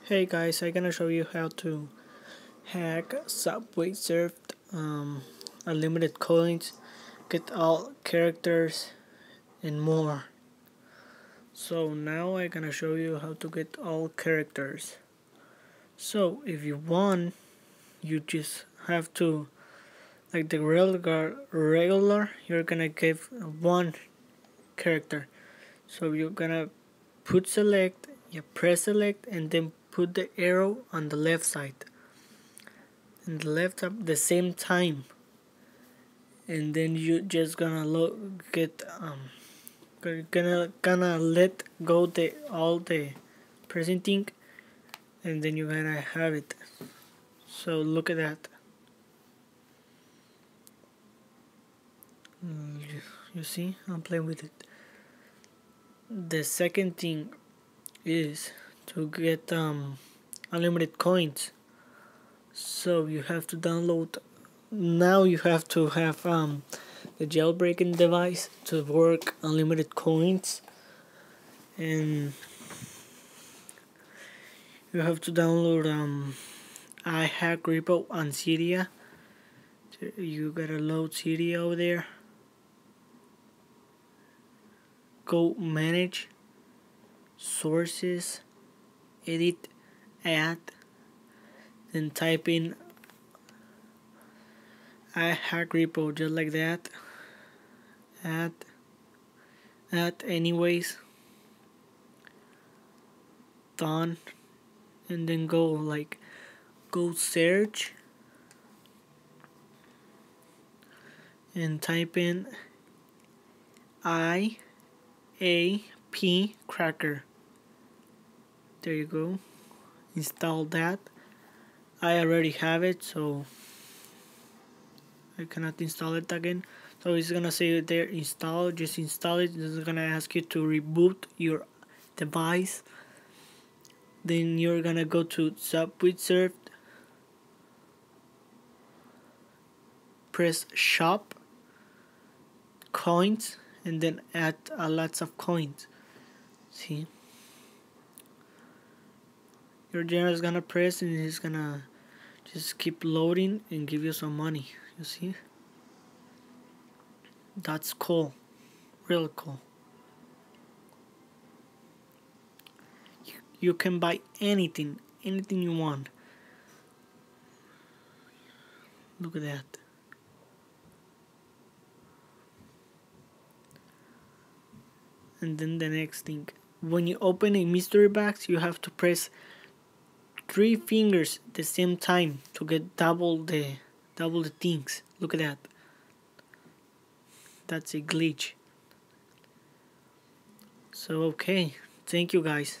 Hey guys, I'm gonna show you how to hack Subway Surfed unlimited coins, get all characters and more. So now I'm gonna show you how to get all characters. So if you want, you just have to, like the regular, you're gonna give one character. So you're gonna put select, you press select and then put the arrow on the left side and the left at the same time, and then you just gonna get gonna let go the all the presenting, and then you're gonna have it. So look at that. You see, I'm playing with it. The second thing is to get unlimited coins. So you have to download. Now you have to have the jailbreaking device to work unlimited coins, and you have to download iHack repo on Cydia. You gotta load Cydia over there. Go manage, sources, edit, add, then type in iHack repo just like that. Add anyways. Done. And then go search and type in IAP cracker. There you go. Install that. I already have it, so I cannot install it again. So it's gonna say there install, just install it. It's gonna ask you to reboot your device. Then you're gonna go to Subway Surfed, press shop, coins, and then add lots of coins. See? Your general is gonna press and he's gonna just keep loading and give you some money. You see? That's cool. Real cool. You can buy anything you want. Look at that. And then the next thing, when you open a mystery box, you have to press 3 fingers at the same time to get double the things. Look at that. That's a glitch. So okay, thank you guys.